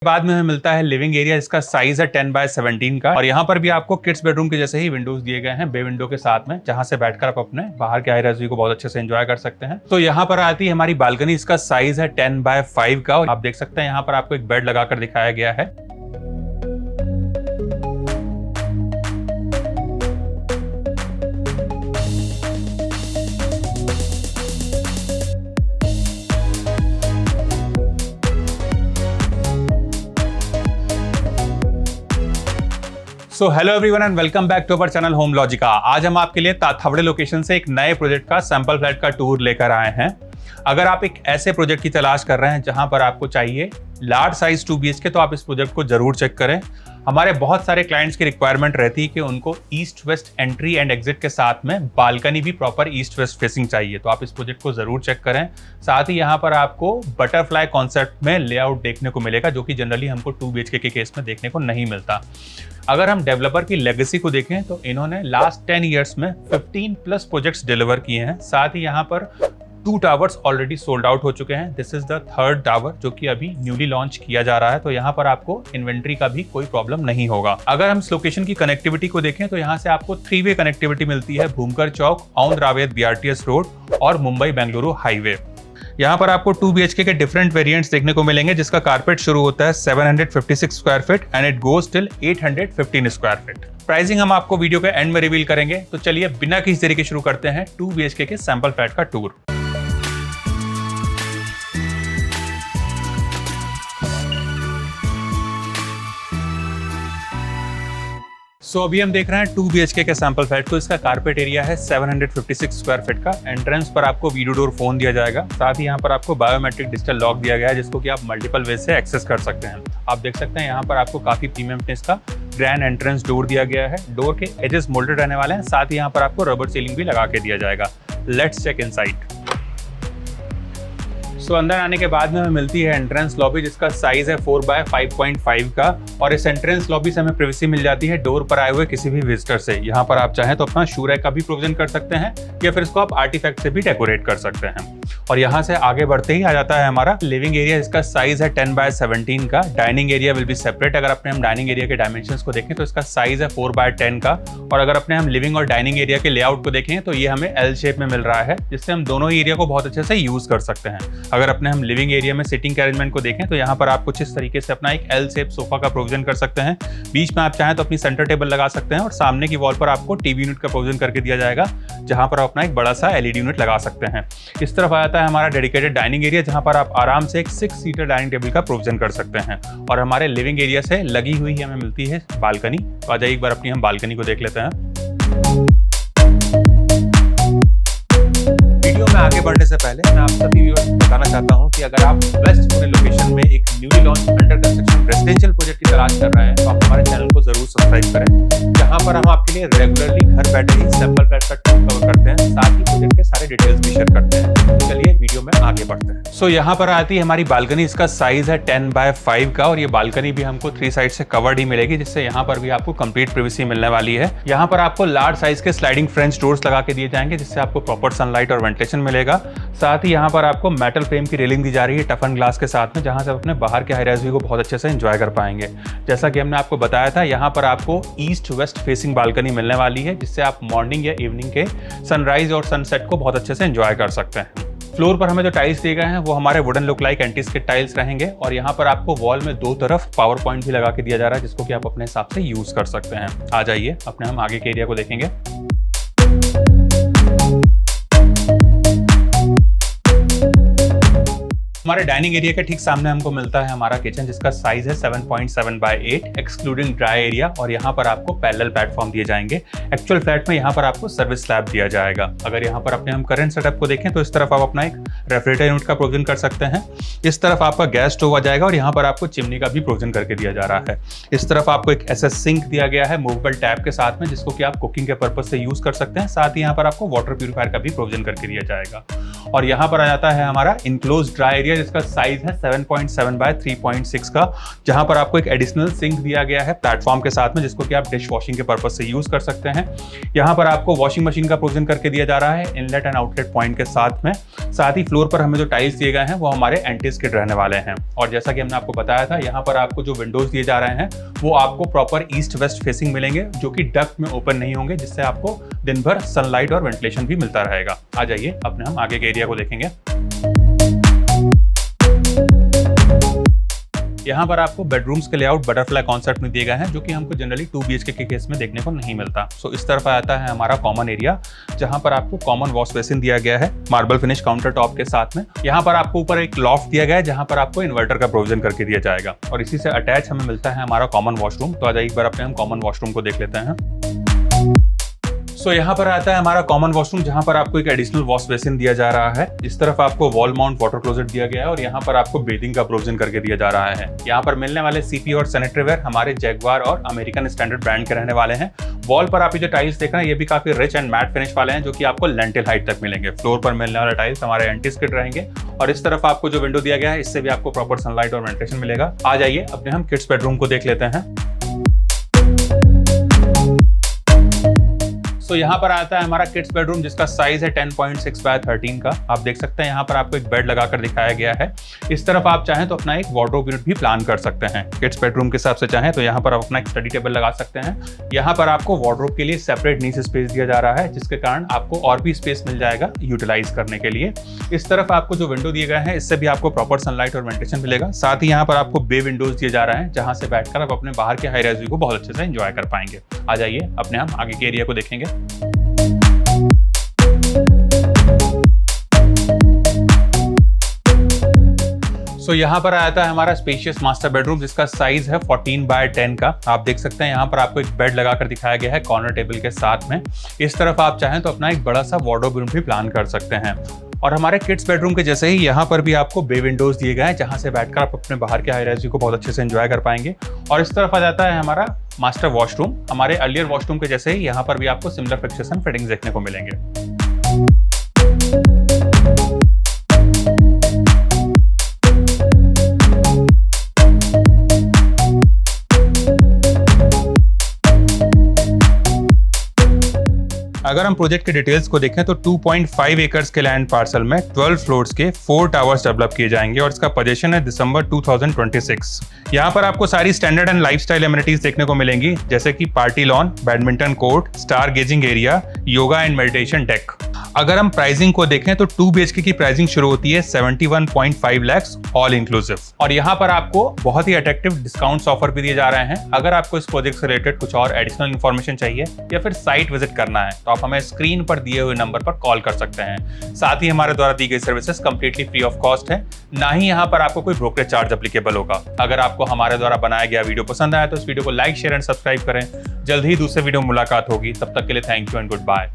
बाद में हमें मिलता है लिविंग एरिया, इसका साइज है 10x17 का और यहाँ पर भी आपको किड्स बेडरूम के जैसे ही विंडोज दिए गए हैं बे विंडो के साथ में, जहाँ से बैठकर आप अपने बाहर के हाई-राइज व्यू को बहुत अच्छे से एंजॉय कर सकते हैं। तो यहाँ पर आती है हमारी बालकनी, इसका साइज है 10x5 का और आप देख सकते हैं यहाँ पर आपको एक बेड लगाकर दिखाया गया है। So hello everyone and welcome back to our channel Home Logica. आज हम आपके लिए ताथावड़े लोकेशन से एक नए प्रोजेक्ट का सैंपल फ्लैट का टूर लेकर आए हैं। अगर आप एक ऐसे प्रोजेक्ट की तलाश कर रहे हैं जहां पर आपको चाहिए लार्ज साइज 2 BHK तो आप इस प्रोजेक्ट को जरूर चेक करें। हमारे बहुत सारे क्लाइंट्स की रिक्वायरमेंट रहती है कि उनको east west entry and exit के साथ में बालकनी भी प्रॉपर ईस्ट वेस्ट फेसिंग चाहिए, तो आप इस प्रोजेक्ट को जरूर चेक करें। साथ ही यहाँ पर आपको बटरफ्लाई कॉन्सेप्ट में लेआउट देखने को मिलेगा, जो कि जनरली हमको 2 BHK के केस में देखने को नहीं मिलता। अगर हम डेवलपर की लेगेसी को देखें तो इन्होंने लास्ट 10 ईयर्स में 15+ प्रोजेक्ट्स डिलीवर किए हैं। साथ ही यहाँ पर 2 टावर्स ऑलरेडी सोल्ड आउट हो चुके हैं। This is the 3rd tower जो कि अभी न्यूली लॉन्च किया जा रहा है, तो यहाँ पर आपको इन्वेंट्री का भी कोई प्रॉब्लम नहीं होगा। अगर हम इस लोकेशन की कनेक्टिविटी को देखें तो यहाँ से आपको 3-वे कनेक्टिविटी मिलती है, भूमकर चौक, औंध रावेत BRTS रोड और मुंबई बेंगलुरु हाईवे। यहाँ पर आपको 2 BHK के डिफरेंट वेरिएंट्स देखने को मिलेंगे, जिसका कारपेट शुरू होता है 756 square feet and it goes till 815 square feet. Pricing हम आपको वीडियो के एंड में रिवील करेंगे, तो चलिए बिना किसी देरी के शुरू करते हैं 2 BHK के सैंपल फ्लैट का टूर। अभी हम देख रहे हैं 2 BHK के सैंपल फ्लैट को। इसका कारपेट एरिया है 756 स्क्वायर फीट का। एंट्रेंस पर आपको वीडियो डोर फोन दिया जाएगा। साथ ही यहाँ पर आपको बायोमेट्रिक डिजिटल लॉक दिया गया है, जिसको कि आप मल्टीपल वे से एक्सेस कर सकते हैं। आप देख सकते हैं यहाँ पर आपको काफी प्रीमियमनेस का ग्रैंड एंट्रेंस डोर दिया गया है। डोर के एजेस मोल्डेड रहने वाले हैं। साथ ही यहाँ पर आपको रबर सीलिंग भी लगा के दिया जाएगा। Let's check inside. अंदर आने के बाद में हमें मिलती है एंट्रेंस लॉबी, जिसका साइज है 4x5.5 का और इस एंट्रेंस लॉबी से हमें प्राइवेसी मिल जाती है डोर पर आए हुए किसी भी विजिटर से। यहाँ पर आप चाहें तो अपना शू रैक का भी प्रोविजन कर सकते हैं या फिर इसको आप आर्टिफैक्ट से भी डेकोरेट कर सकते हैं। और यहाँ से आगे बढ़ते ही आ जाता है हमारा लिविंग एरिया। इसका साइज है 10x17 का। Dining area will be separate. अगर अपने हम डाइनिंग एरिया के डायमेंशंस को देखें तो इसका साइज है 4x10 का और अगर अपने हम लिविंग और डाइनिंग एरिया के लेआउट को देखें तो ये हमें L शेप में मिल रहा है, जिससे हम दोनों ही एरिया को बहुत अच्छे से यूज कर सकते हैं। अगर अपने हम लिविंग एरिया में सिटिंग के अरेंजमेंट को देखें तो यहाँ पर आप कुछ इस तरीके से अपना एक L शेप सोफा का प्रोविजन कर सकते हैं। बीच में आप चाहें तो अपनी सेंटर टेबल लगा सकते हैं और सामने की वॉल पर आपको टीवी यूनिट का प्रोविजन करके दिया जाएगा, जहां पर आप अपना एक बड़ा सा LED यूनिट लगा सकते हैं। इस तरफ आ जाता है हमारा डेडिकेटेड डाइनिंग एरिया, जहां पर आप आराम से एक 6 सीटर डाइनिंग टेबल का प्रोविजन कर सकते हैं। और हमारे लिविंग एरिया से लगी हुई ही हमें मिलती है बालकनी। तो आ जाइए एक बार अपनी हम बालकनी को देख लेते हैं। वीडियो में आगे बढ़ने से पहले मैं आप सभी व्यूअर्स को बताना चाहता हूं कि अगर आप वेस्ट पुणे लोकेशन में एक newly launch under construction residential project की तलाश कर रहे हैं तो आप हमारे चैनल को जरूर सब्सक्राइब करें, जहां पर हम आपके लिए रेगुलरली घर बैठे ही सैंपल फ्लैट का टूर कवर करते हैं, साथ ही प्रोजेक्ट के सारे डिटेल्स भी शेयर करते हैं। तो चलिए वीडियो में आगे बढ़ते हैं। यहाँ पर आती है हमारी बालकनी। इसका साइज है 10x5 का और ये बालकनी भी हमको 3 साइड से कवर्ड ही मिलेगी, जिससे यहाँ पर भी आपको कंप्लीट प्राइवेसी मिलने वाली है। यहाँ पर आपको लार्ज साइज के स्लाइडिंग फ्रेंच डोर्स लगा के दिए जाएंगे, जिससे आपको प्रॉपर सनलाइट और वेंटिलेशन मिलेगा। साथ ही यहाँ पर आपको मेटल फ्रेम की रेलिंग दी जा रही है टफन ग्लास के साथ में, जहां से आप अपने बाहर के हाई-राइज व्यू को बहुत अच्छे से एंजॉय कर पाएंगे। जैसा कि हमने आपको बताया था, यहाँ पर आपको ईस्ट वेस्ट फेसिंग बालकनी मिलने वाली है, जिससे आप मॉर्निंग या इवनिंग के सनराइज और सनसेट को बहुत अच्छे से एंजॉय कर सकते हैं। फ्लोर पर हमें जो टाइल्स दिए गए हैं वो हमारे wooden look like anti-skid tiles रहेंगे और यहाँ पर आपको वॉल में 2 तरफ पावर पॉइंट भी लगा के दिया जा रहा है, जिसको कि आप अपने हिसाब से यूज कर सकते हैं। आ जाइए अपने हम आगे के एरिया को देखेंगे। हमारे डाइनिंग एरिया के ठीक सामने हमको मिलता है हमारा किचन, जिसका साइज है 7.7x8 एक्सक्लूडिंग ड्राई एरिया और यहाँ पर आपको पैरेलल प्लेटफॉर्म दिए जाएंगे। एक्चुअल फ्लैट में यहाँ पर आपको सर्विस स्लैब दिया जाएगा। अगर यहाँ पर अपने हम करंट सेटअप को देखें तो इस तरफ आप अपना एक रेफ्रिजरेटर यूनिट का प्रोविजन कर सकते हैं। इस तरफ आपका गैस स्टोव आ जाएगा और यहाँ पर आपको चिमनी का भी प्रोविजन करके दिया जा रहा है। इस तरफ आपको एक SS सिंक दिया गया है मूवेबल टैप के साथ में, जिसको कि आप कुकिंग के पर्पज से यूज कर सकते हैं। साथ ही यहाँ पर आपको वाटर प्यूरिफायर का भी प्रोविजन करके दिया जाएगा। और यहाँ पर आ जाता है हमारा इनक्लोज ड्राई एरिया, एरिया जिसका साइज है 7.7 बाय 3.6 का, जहां पर आपको एक एडिशनल सिंक दिया गया है प्लेटफॉर्म के साथ में, जिसको कि आप डिश वॉशिंग के पर्पज से यूज कर सकते हैं। यहाँ पर आपको वॉशिंग मशीन का प्रोविजन करके दिया जा रहा है इनलेट एंड आउटलेट पॉइंट के साथ में। साथ ही फ्लोर पर हमें जो टाइल्स दिए गए हैं वो हमारे एंटी स्किड रहने वाले हैं। और जैसा कि हमने आपको बताया था, यहाँ पर आपको जो विंडोज दिए जा रहे हैं वो आपको प्रॉपर ईस्ट वेस्ट फेसिंग मिलेंगे, जो कि डक्ट में ओपन नहीं होंगे, जिससे आपको दिन भर सनलाइट और वेंटिलेशन भी मिलता रहेगा। आ जाइए अपने हम आगे के एरिया को देखेंगे। यहाँ पर आपको बेडरूम्स के लेआउट बटरफ्लाई कॉन्सेप्ट में दिए गए हैं, जो कि हमको जनरली 2 BHK के केस में देखने को नहीं मिलता। सो इस तरफ आता है हमारा कॉमन एरिया, जहाँ पर आपको कॉमन वॉश बेसिन दिया गया है मार्बल फिनिश काउंटर टॉप के साथ में। यहाँ पर आपको ऊपर एक लॉफ्ट दिया गया है, जहाँ पर आपको इन्वर्टर का प्रोविजन करके दिया जाएगा, और इसी से अटैच हमें मिलता है हमारा कॉमन वॉशरूम। तो आ जाइए एक बार अपने हम कॉमन वॉशरूम को देख लेते हैं। यहाँ पर आता है हमारा कॉमन वॉशरूम, जहां पर आपको एक एडिशनल वॉश बेसिन दिया जा रहा है। इस तरफ आपको वॉल माउंट वाटर क्लोजेट दिया गया है, और यहाँ पर आपको बेथिंग का प्रोविजन करके दिया जा रहा है। यहाँ पर मिलने वाले सीपी और सैनिटरी वेयर हमारे जैगवार और अमेरिकन स्टैंडर्ड ब्रांड के रहने वाले हैं। वॉल पर आप ये जो टाइल्स देख रहे हैं, ये भी काफी रिच एंड मैट फिनिश वाले हैं, जो कि आपको लेंटिल हाइट तक मिलेंगे। फ्लोर पर मिलने वाले टाइल्स हमारे एंटी स्किड रहेंगे, और इस तरफ आपको जो विंडो दिया गया है, इससे भी आपको प्रॉपर सनलाइट और वेंटिलेशन मिलेगा। आ जाइए अपने हम किड्स बेडरूम को देख लेते हैं। तो यहाँ पर आता है हमारा किड्स बेडरूम, जिसका साइज है 10.6 बाय 13 का। आप देख सकते हैं यहाँ पर आपको एक बेड लगाकर दिखाया गया है। इस तरफ आप चाहें तो अपना एक वार्डरोब यूनिट भी प्लान कर सकते हैं। किड्स बेडरूम के हिसाब से चाहें तो यहाँ पर आप अपना एक स्टडी टेबल लगा सकते हैं। यहाँ पर आपको वार्डरोब के लिए सेपरेट नीचे स्पेस दिया जा रहा है, जिसके कारण आपको और भी स्पेस मिल जाएगा यूटिलाइज करने के लिए। इस तरफ आपको जो विंडो दिए गए हैं, इससे भी आपको प्रॉपर सनलाइट और वेंटिलेशन मिलेगा। साथ ही यहाँ पर आपको बे विंडोज दिए जा रहे हैं, जहाँ से बैठकर आप अपने बाहर के हाई राइज व्यू को बहुत अच्छे से एंजॉय कर पाएंगे। आ जाइए अपने हम आगे के एरिया को देखेंगे। यहाँ पर आता है हमारा स्पेशियस मास्टर बेडरूम, जिसका साइज है 14 बाय 10 का। आप देख सकते हैं यहाँ पर आपको एक बेड लगाकर दिखाया गया है कॉर्नर टेबल के साथ में। इस तरफ आप चाहें तो अपना एक बड़ा सा वार्डरोब रूम भी प्लान कर सकते हैं। और हमारे किड्स बेडरूम के जैसे ही यहाँ पर भी आपको बे विंडोज दिए गए हैं, जहाँ से बैठकर आप अपने बाहर के हाई राइज व्यू को बहुत अच्छे से एंजॉय कर पाएंगे। और इस तरफ आ जाता है हमारा मास्टर वॉशरूम। हमारे अर्लियर वॉशरूम के जैसे ही यहाँ पर भी आपको सिमिलर फिक्सेस एंड फिटिंग्स देखने को मिलेंगे। अगर हम प्रोजेक्ट के डिटेल्स को देखें तो 2.5 एकर्स के लैंड पार्सल में 12 फ्लोर्स के 4 टावर्स डेवलप किए जाएंगे, और इसका पोजीशन है दिसंबर 2026। यहाँ पर आपको सारी स्टैंडर्ड एंड लाइफस्टाइल एमिनिटीज देखने को मिलेंगी, जैसे कि party lawn, badminton court, star gazing area, yoga and meditation deck. अगर हम प्राइसिंग को देखें तो 2 BHK की प्राइसिंग शुरू होती है 71.5 lakhs ऑल इंक्लूसिव। और यहाँ पर आपको बहुत ही अट्रैक्टिव डिस्काउंट्स ऑफर भी दिए जा रहे हैं। अगर आपको इस प्रोजेक्ट से रिलेटेड कुछ और एडिशनल इन्फॉर्मेशन चाहिए या फिर साइट विजिट करना है, तो आप हमें स्क्रीन पर दिए हुए नंबर पर कॉल कर सकते हैं। साथ ही हमारे द्वारा दी गई services completely free of cost है, ना ही यहाँ पर आपको कोई ब्रोकरेज चार्ज एप्लीकेबल होगा। अगर आपको हमारे द्वारा बनाया गया वीडियो पसंद आया तो इस वीडियो को लाइक, शेयर एंड सब्सक्राइब करें। जल्द ही दूसरे वीडियो में मुलाकात होगी, तब तक के लिए thank you and good bye.